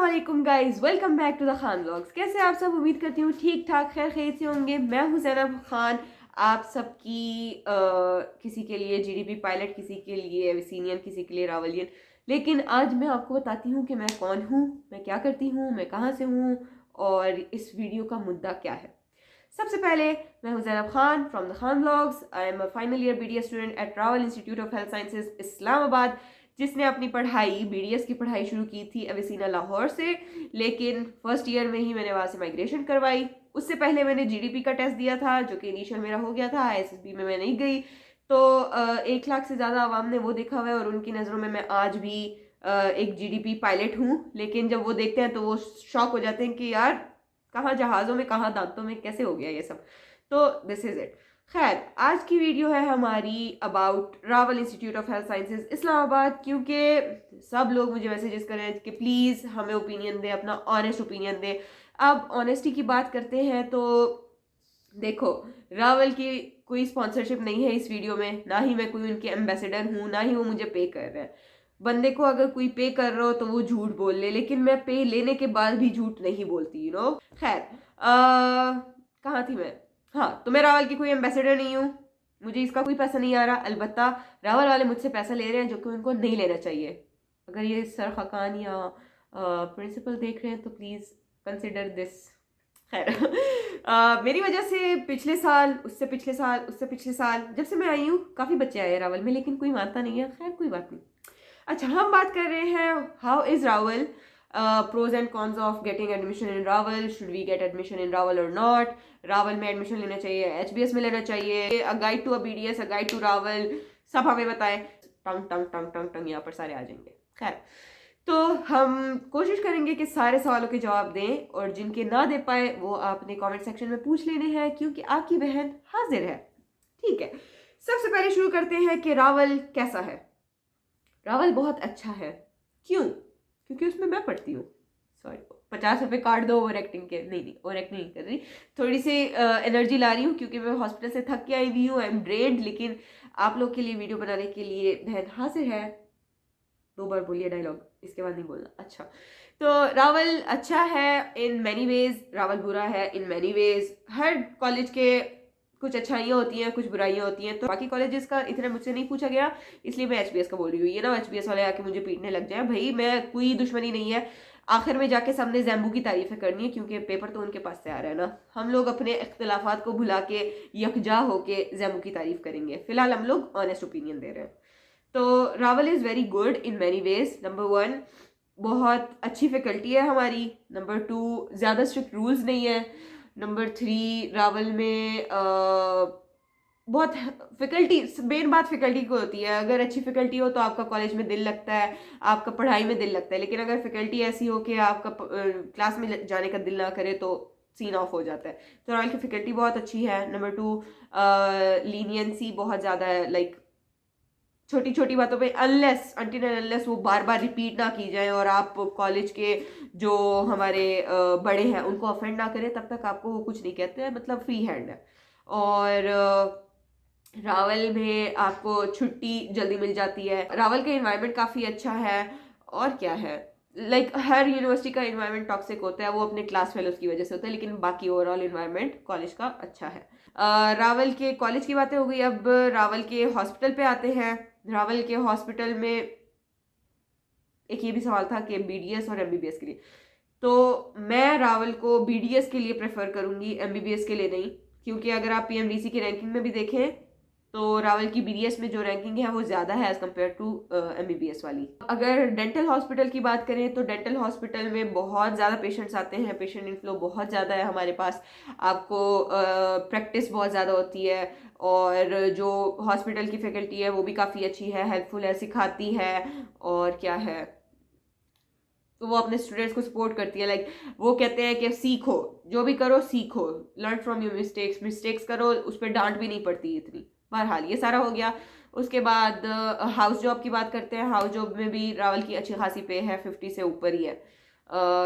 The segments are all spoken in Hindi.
अस्सलाम guys, welcome back to the Khan vlogs. कैसे आप सब? उम्मीद करती हूँ ठीक ठाक खैर खैरियत से होंगे। मैं हूँ ज़ैनब खान, आप सबकी किसी के लिए जीडीपी पायलट, किसी के लिए एविसीनियन, किसी के लिए रावलियन। लेकिन आज मैं आपको बताती हूँ कि मैं कौन हूँ, मैं क्या करती हूँ, मैं कहाँ से हूँ और इस वीडियो का मुद्दा क्या है। सबसे पहले मैं हूँ Zainab Khan from the Khan vlogs. I am a final year BDS student at Rawal institute of health sciences Islamabad, जिसने अपनी पढ़ाई BDS की पढ़ाई शुरू की थी अविसीना लाहौर से, लेकिन फर्स्ट ईयर में ही मैंने वहाँ से माइग्रेशन करवाई। उससे पहले मैंने GDP का टेस्ट दिया था, जो कि इनिशियल मेरा हो गया था। ISSB में मैं नहीं गई, तो 1 लाख से ज़्यादा आवाम ने वो देखा हुआ है और उनकी नज़रों में मैं आज भी एक GDP पायलट हूँ। लेकिन जब वो देखते हैं तो वो शॉक हो जाते हैं कि यार कहाँ जहाज़ों में, कहाँ दांतों में, कैसे हो गया ये सब। तो दिस इज़ इट। खैर, आज की वीडियो है हमारी about Rawal institute of health sciences Islamabad, क्योंकि सब लोग मुझे मैसेजेस कर रहे हैं कि प्लीज़ हमें ओपिनियन दे, अपना ऑनेस्ट ओपिनियन दे। अब ऑनेस्टी की बात करते हैं तो देखो, रावल की कोई स्पॉन्सरशिप नहीं है इस वीडियो में, ना ही मैं कोई उनके एम्बेसडर हूँ, ना ही वो मुझे पे कर रहे हैं। बंदे को अगर कोई पे कर रहा हो तो वो झूठ बोल ले, लेकिन मैं पे लेने के बाद भी झूठ नहीं बोलती, यू नो। खैर, कहाँ थी मैं? हाँ, तो मैं रावल की कोई एम्बेसडर नहीं हूँ, मुझे इसका कोई पैसा नहीं आ रहा। अलबत्ता रावल वाले मुझसे पैसा ले रहे हैं, जो कि उनको नहीं लेना चाहिए। अगर ये सर खकान या प्रिंसिपल देख रहे हैं तो प्लीज़ कंसिडर दिस। खैर, मेरी वजह से पिछले साल, उससे पिछले साल, उससे पिछले साल, जब से मैं आई हूँ काफ़ी बच्चे आए हैं रावल में, लेकिन कोई मानता नहीं है। खैर, कोई बात नहीं। अच्छा, हम बात कर रहे हैं how is Rawal, pros and cons of getting admission in Rawal, should we get admission in Rawal और नॉट, रावल में एडमिशन लेना चाहिए, HBS में लेना चाहिए, a guide to a BDS, a guide to Rawal, सब हमें बताएं। टंग टंग टंग टंग टंग यहाँ पर सारे आ जाएंगे। खैर, तो हम कोशिश करेंगे कि सारे सवालों के जवाब दें, और जिनके ना दे पाए वो आपने कमेंट सेक्शन में पूछ लेने हैं, क्योंकि आपकी बहन हाजिर है। ठीक है, सबसे पहले शुरू करते हैं कि रावल कैसा है। रावल बहुत अच्छा है। क्यों? क्योंकि उसमें मैं पढ़ती हूँ। सॉरी, 50 रुपए काट दो ओवर एक्टिंग के। नहीं नहीं, ओवर एक्टिंग नहीं कर रही, थोड़ी सी एनर्जी ला रही हूँ, क्योंकि मैं हॉस्पिटल से थक के आई हुई हूँ। आई एम ड्रेन्ड, लेकिन आप लोग के लिए वीडियो बनाने के लिए बहन हाजिर है। 2 बार बोलिए डायलॉग, इसके बाद नहीं बोलना। अच्छा, तो रावल अच्छा है इन मैनी वेज, रावल बुरा है in many ways. Her college के कुछ अच्छाइयाँ होती हैं, कुछ बुराइयाँ होती हैं। तो बाकी कॉलेजेस का इतना मुझसे नहीं पूछा गया, इसलिए मैं HBS का बोल रही हूँ। ये ना HBS वाले आके मुझे पीटने लग जाए। भाई, मैं कोई दुश्मनी नहीं है, आखिर में जाके सबने जैम्बू की तारीफें करनी है, क्योंकि पेपर तो उनके पास से आ रहा है ना। हम लोग अपने इख्तिलाफात को भुला के यकजा होके जैम्बू की तारीफ करेंगे। फिलहाल हम लोग ऑनेस्ट ओपिनियन दे रहे हैं। तो Rawal is very good in many ways. Number 1, बहुत अच्छी फैकल्टी है हमारी। नंबर 2, ज़्यादा स्ट्रिक्ट रूल्स नहीं है। नंबर 3, रावल में बहुत फैकल्टी, मेन बात फैकल्टी को होती है। अगर अच्छी फैकल्टी हो तो आपका कॉलेज में दिल लगता है, आपका पढ़ाई में दिल लगता है। लेकिन अगर फैकल्टी ऐसी हो कि आपका क्लास में जाने का दिल ना करे तो सीन ऑफ हो जाता है। तो रावल की फैकल्टी बहुत अच्छी है। नंबर 2, लीनियंसी बहुत ज़्यादा है। लाइक छोटी छोटी बातों पे अनलेस अनटिल एंड अनलेस वो बार बार रिपीट ना की जाए और आप कॉलेज के जो हमारे बड़े हैं उनको ऑफेंड ना करें, तब तक आपको वो कुछ नहीं कहते हैं। मतलब फ्री हैंड है। और रावल में आपको छुट्टी जल्दी मिल जाती है। रावल का इन्वायरमेंट काफ़ी अच्छा है। और क्या है, लाइक हर यूनिवर्सिटी का इन्वायरमेंट टॉक्सिक होता है, वो अपने क्लास फेलोज की वजह से होता है, लेकिन बाकी ओवरऑल इन्वायरमेंट कॉलेज का अच्छा है। रावल के कॉलेज की बातें हो गई, अब रावल के हॉस्पिटल पे आते हैं। रावल के हॉस्पिटल में एक ये भी सवाल था कि BDS और MBBS के लिए, तो मैं रावल को BDS के लिए प्रेफर करूंगी, MBBS के लिए नहीं। क्योंकि अगर आप PMDC की रैंकिंग में भी देखें तो रावल की BDS में जो रैंकिंग है वो ज़्यादा है एज कम्पेयर टू MBBS वाली। अगर डेंटल हॉस्पिटल की बात करें तो डेंटल हॉस्पिटल में बहुत ज़्यादा पेशेंट्स आते हैं, पेशेंट इनफ्लो बहुत ज़्यादा है हमारे पास। आपको प्रैक्टिस बहुत ज़्यादा होती है, और जो हॉस्पिटल की फैकल्टी है वो भी काफ़ी अच्छी है, हेल्पफुल है, सिखाती है। और क्या है, तो वो अपने स्टूडेंट्स को सपोर्ट करती है। लाइक वो कहते हैं कि सीखो, जो भी करो सीखो, learn from your mistakes, mistakes करो, उस पर डांट भी नहीं पड़ती इतनी। बहरहाल ये सारा हो गया। उसके बाद हाउस जॉब की बात करते हैं। हाउस जॉब में भी रावल की अच्छी खासी पे है, 50 से ऊपर ही है।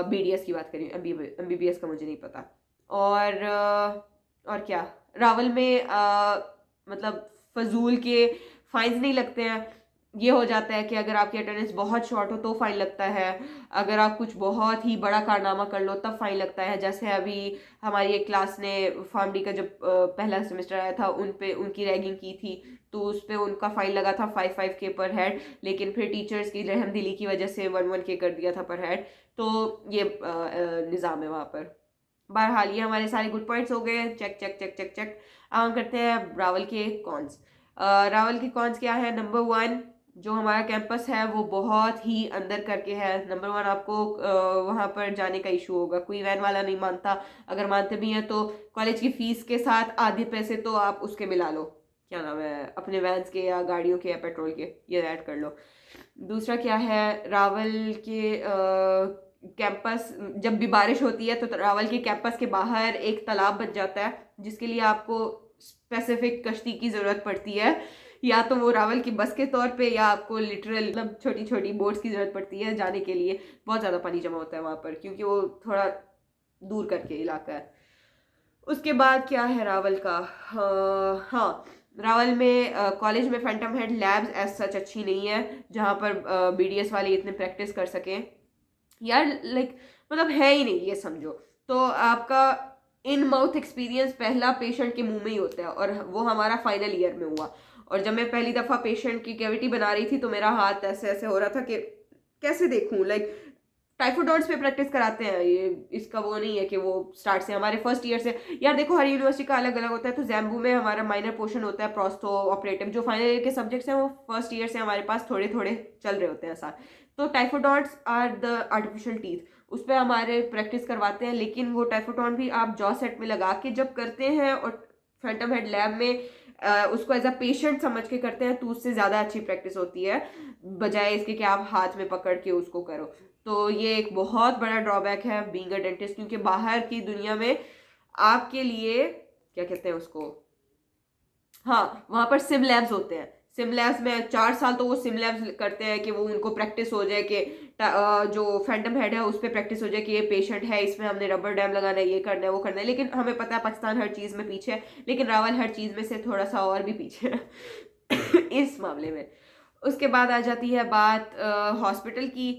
BDS की बात करें, MBBS का मुझे नहीं पता। और क्या, रावल में मतलब फजूल के फाइन्स नहीं लगते हैं। ये हो जाता है कि अगर आपकी अटेंडेंस बहुत शॉर्ट हो तो फ़ाइन लगता है, अगर आप कुछ बहुत ही बड़ा कारनामा कर लो तब फ़ाइन लगता है। जैसे अभी हमारी एक क्लास ने फार्मडी का जब पहला सेमेस्टर आया था उन पे उनकी रैगिंग की थी, तो उस पर उनका फ़ाइन लगा था 5-5 के पर हेड, लेकिन फिर टीचर्स की रहमदिली की वजह से 1-1 के कर दिया था पर हेड। तो ये निज़ाम है वहाँ पर। बहरहाल ये हमारे सारे गुड पॉइंट्स हो गए, check check check check check. अब हम करते हैं रावल के कॉन्स। रावल के कॉन्स क्या है? नंबर 1, जो हमारा कैंपस है वो बहुत ही अंदर करके है। नंबर 1, आपको वहाँ पर जाने का इशू होगा, कोई वैन वाला नहीं मानता, अगर मानते भी हैं तो कॉलेज की फीस के साथ आधे पैसे तो आप उसके मिला लो, क्या नाम है, अपने वैन्स के या गाड़ियों के या पेट्रोल के, ये ऐड कर लो। दूसरा क्या है, रावल के कैंपस जब भी बारिश होती है तो रावल के कैंपस के बाहर एक तालाब बन जाता है, जिसके लिए आपको स्पेसिफिक कश्ती की ज़रूरत पड़ती है, या तो वो रावल की बस के तौर पे या आपको लिटरल मतलब छोटी छोटी बोट्स की ज़रूरत पड़ती है जाने के लिए। बहुत ज़्यादा पानी जमा होता है वहाँ पर क्योंकि वो थोड़ा दूर करके इलाका है। उसके बाद क्या है रावल का, हाँ, रावल में कॉलेज में phantom head labs as such अच्छी नहीं है जहाँ पर बीडीएस वाले इतने प्रैक्टिस कर सकें यार, लाइक मतलब है ही नहीं, ये समझो। तो आपका इन माउथ एक्सपीरियंस पहला पेशेंट के मुंह में ही होता है, और वो हमारा फाइनल ईयर में हुआ। और जब मैं पहली दफ़ा पेशेंट की कैविटी बना रही थी तो मेरा हाथ ऐसे ऐसे हो रहा था कि कैसे देखूं, लाइक टाइफोडॉन्स पे प्रैक्टिस कराते हैं, ये इसका वो नहीं है कि वो स्टार्ट से हमारे फर्स्ट ईयर से। यार देखो हर यूनिवर्सिटी का अलग अलग होता है, तो जैम्बू में हमारा माइनर पोर्शन होता है प्रोस्थो ऑपरेटिव, जो फाइनल ईयर के सब्जेक्ट्स हैं वो फर्स्ट ईयर से हमारे पास थोड़े थोड़े चल रहे होते हैं साथ। तो टाइफोडॉन्ट्स आर द आर्टिफिशियल टीथ, उस पर हमारे प्रैक्टिस करवाते हैं, लेकिन वो टाइफोडॉन्ट भी आप जॉ सेट में लगा के जब करते हैं और फैंटम हेड लैब में उसको एज अ पेशेंट समझ के करते हैं तो उससे ज़्यादा अच्छी प्रैक्टिस होती है, बजाय इसके कि आप हाथ में पकड़ के उसको करो। तो ये एक बहुत बड़ा ड्रॉबैक है बीइंग अ डेंटिस्ट, क्योंकि बाहर की दुनिया में आपके लिए क्या कहते हैं उसको, हाँ, वहाँ पर सिम लैब्स होते हैं। सिम लैब्स में 4 साल तो वो सिम लैब्स करते हैं कि वो उनको प्रैक्टिस हो जाए कि जो फैंटम हेड है उस पर प्रैक्टिस हो जाए कि ये पेशेंट है, इसमें हमने रबर डैम लगाना है, ये करना है वो करना है। लेकिन हमें पता है पाकिस्तान हर चीज़ में पीछे है, लेकिन रावल हर चीज़ में से थोड़ा सा और भी पीछे है इस मामले में। उसके बाद आ जाती है बात हॉस्पिटल की।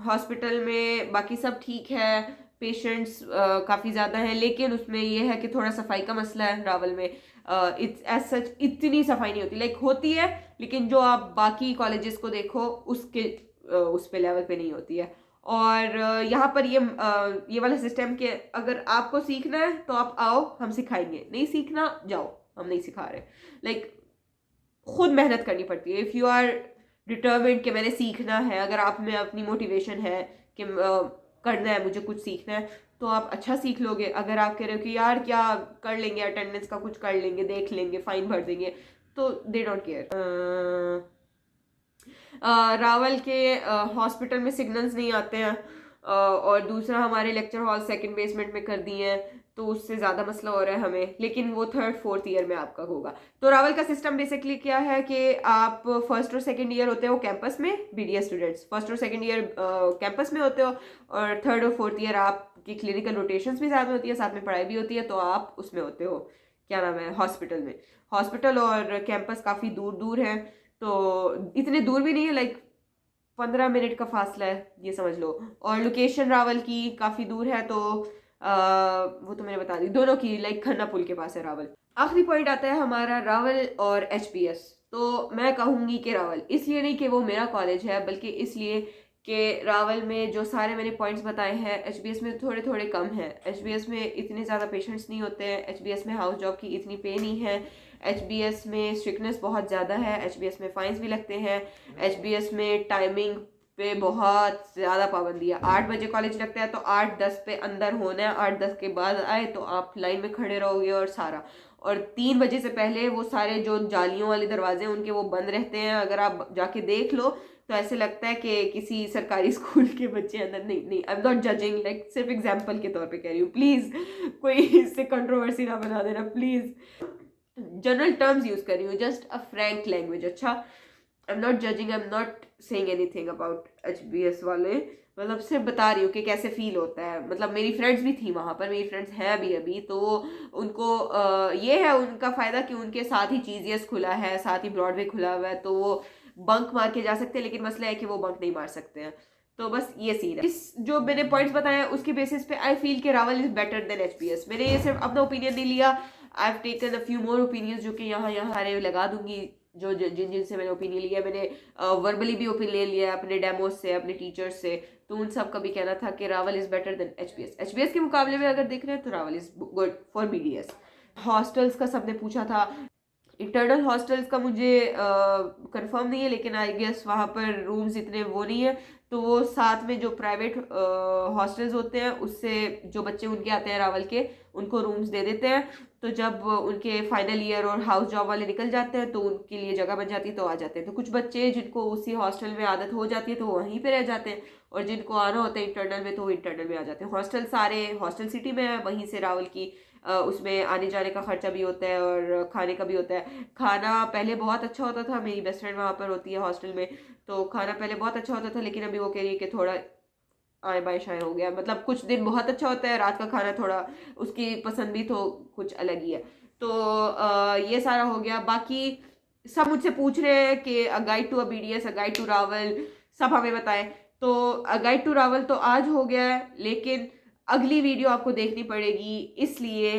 हॉस्पिटल में बाकी सब ठीक है, पेशेंट्स काफ़ी ज़्यादा हैं, लेकिन उसमें ये है कि थोड़ा सफाई का मसला है रावल में। एज सच इतनी सफाई नहीं होती, लाइक होती है लेकिन जो आप बाकी कॉलेजेस को देखो उसके उस पे लेवल पे नहीं होती है। और यहाँ पर ये वाला सिस्टम कि अगर आपको सीखना है तो आप आओ हम सिखाएंगे, नहीं सीखना जाओ हम नहीं सिखा रहे। लाइक खुद मेहनत करनी पड़ती है। इफ़ यू आर डिटर्मिन्ड कि मैंने सीखना है, अगर आप में अपनी मोटिवेशन है कि करना है मुझे कुछ सीखना है, तो आप अच्छा सीख लोगे। अगर आप कह रहे हो कि यार क्या कर लेंगे, अटेंडेंस का कुछ कर लेंगे, देख लेंगे, फाइन भर देंगे, तो दे डोंट केयर। रावल के हॉस्पिटल में सिग्नल्स नहीं आते हैं, और दूसरा हमारे लेक्चर हॉल सेकंड बेसमेंट में कर दिए हैं, तो उससे ज़्यादा मसला हो रहा है हमें, लेकिन वो 3rd-4th ईयर में आपका होगा। तो रावल का सिस्टम बेसिकली क्या है कि आप फर्स्ट और सेकंड ईयर होते हो कैंपस में, बीडीएस स्टूडेंट्स फर्स्ट और सेकंड ईयर कैंपस में होते हो, और 3rd और 4th ईयर आपकी क्लिनिकल रोटेशंस भी साथ में होती है, साथ में पढ़ाई भी होती है, तो आप उसमें होते हो, क्या नाम है, हॉस्पिटल में। हॉस्पिटल और कैंपस काफ़ी दूर दूर है, तो इतने दूर भी नहीं है, लाइक 15 मिनट का फासला है ये समझ लो। और लोकेशन रावल की काफ़ी दूर है, तो वो तो मैंने बता दी, दोनों की, लाइक खन्ना पुल के पास है रावल। आखिरी पॉइंट आता है हमारा रावल और एचबीएस। तो मैं कहूँगी कि रावल इसलिए नहीं कि वो मेरा कॉलेज है, बल्कि इसलिए कि रावल में जो सारे मैंने पॉइंट्स बताए हैं एचबीएस में थोड़े थोड़े कम हैं। एचबीएस में इतने ज़्यादा पेशेंट्स नहीं होते हैं, एचबीएस में हाउस जॉब की इतनी पे नहीं है, एचबीएस में स्ट्रिक्टनेस बहुत ज़्यादा है, एचबीएस में फाइन्स भी लगते हैं, एचबीएस में टाइमिंग पे बहुत ज़्यादा पाबंदी है। 8 बजे कॉलेज लगता है तो 8:10 पे अंदर होना है, 8:10 के बाद आए तो आप लाइन में खड़े रहोगे और सारा। और 3 बजे से पहले वो सारे जो जालियों वाले दरवाजे उनके वो बंद रहते हैं, अगर आप जाके देख लो तो ऐसे लगता है कि किसी सरकारी स्कूल के बच्चे अंदर। नहीं नहीं, I am not judging, like सिर्फ एग्जाम्पल के तौर पे कह रही हूँ, प्लीज़ कोई इससे कंट्रोवर्सी ना बना देना प्लीज़। जनरल टर्म्स यूज़ कर रही हूँ, जस्ट अ फ्रैंक लैंग्वेज। अच्छा, I am not judging, I am not saying anything about HBs वाले, मतलब सिर्फ बता रही हूँ कि कैसे फील होता है। मतलब मेरी फ्रेंड्स भी थी वहाँ पर, मेरी फ्रेंड्स हैं अभी, तो उनको ये है उनका फ़ायदा कि उनके साथ ही चीज़ियस खुला है, साथ ही ब्रॉडवे खुला हुआ है, तो वो बंक मार के जा सकते हैं, लेकिन मसला है कि वो बंक नहीं मार सकते हैं। तो बस ये सीन है। इस जो मैंने पॉइंट्स बताए हैं उसके बेसिस पे आई फील कि Rawal is better than HPS. मैंने ये सिर्फ अपना ओपिनियन नहीं लिया, I have taken a few more opinions जो कि यहाँ सारे लगा दूंगी, जो जिन जिनसे मैंने ओपिनियन लिया। मैंने वर्बली भी ओपिनियन लिया अपने डेमोज से, अपने टीचर्स से, तो उन सब का भी कहना था कि Rawal is better than HPS. HPS के मुकाबले में अगर देख रहे हैं तो Rawal is good for BDS. Hostels का सबने पूछा था, इंटरनल हॉस्टल्स का मुझे कंफर्म नहीं है, लेकिन आई गेस वहाँ पर रूम्स इतने वो नहीं है, तो वो साथ में जो प्राइवेट हॉस्टल्स होते हैं उससे जो बच्चे उनके आते हैं रावल के, उनको रूम्स दे देते हैं। तो जब उनके फाइनल ईयर और हाउस जॉब वाले निकल जाते हैं तो उनके लिए जगह बन जाती है, तो आ जाते हैं। तो कुछ बच्चे जिनको उसी हॉस्टल में आदत हो जाती है तो वो वहीं पे रह जाते हैं, और जिनको आना होता है इंटरनल में तो वो इंटरनल में आ जाते हैं। हॉस्टल सारे हॉस्टल सिटी में है, वहीं से रावल की उसमें आने जाने का खर्चा भी होता है और खाने का भी होता है। खाना पहले बहुत अच्छा होता था, मेरी बेस्ट फ्रेंड वहाँ पर होती है हॉस्टल में, तो खाना पहले बहुत अच्छा होता था, लेकिन अभी वो कह रही है कि थोड़ा आए बाय शाए हो गया। मतलब कुछ दिन बहुत अच्छा होता है, रात का खाना थोड़ा उसकी पसंद भी तो कुछ अलग ही है। तो ये सारा हो गया। बाकी सब मुझसे पूछ रहे हैं कि a guide to a BDS, a guide to Rawal, सब हमें बताएं। तो अ गाइड टू रावल तो आज हो गया है, लेकिन अगली वीडियो आपको देखनी पड़ेगी। इसलिए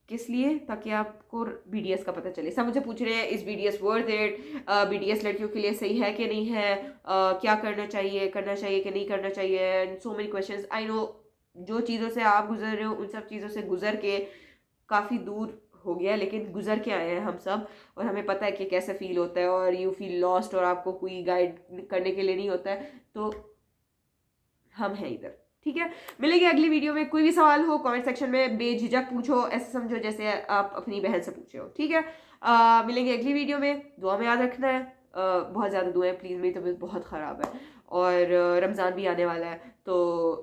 किस लिए? ताकि आपको बीडीएस का पता चले। सब मुझे पूछ रहे हैं इस बीडीएस वर्थ इट, बीडीएस लड़कियों के लिए सही है कि नहीं है, क्या करना चाहिए कि नहीं करना चाहिए, so many questions. I know जो चीज़ों से आप गुजर रहे हो उन सब चीज़ों से गुजर के काफ़ी दूर हो गया, लेकिन गुजर के आए हैं हम सब, और हमें पता है कि कैसे फील होता है, और यू फील लॉस्ट और आपको कोई गाइड करने के लिए नहीं होता है, तो हम हैं इधर। ठीक है, मिलेंगे अगली वीडियो में। कोई भी सवाल हो कमेंट सेक्शन में बेझिझक पूछो, ऐसे समझो जैसे आप अपनी बहन से पूछे हो। ठीक है, मिलेंगे अगली वीडियो में। दुआ में याद रखना है, बहुत ज़्यादा दुआएं प्लीज़, मेरी तबीयत बहुत ख़राब है, और रमज़ान भी आने वाला है, तो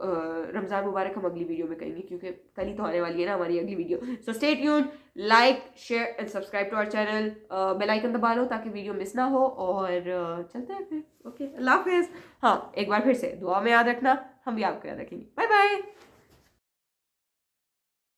रमज़ान मुबारक हम अगली वीडियो में करेंगे, क्योंकि कल ही तो आने वाली है ना हमारी अगली video. So stay tuned, like share and subscribe to our channel, bell icon दबा लो ताकि वीडियो मिस ना हो, और चलते हैं फिर। ओके, अल्लाह हाफिज़। हाँ, एक बार फिर से दुआ में याद रखना, हम भी आपको याद रखेंगे। Bye bye.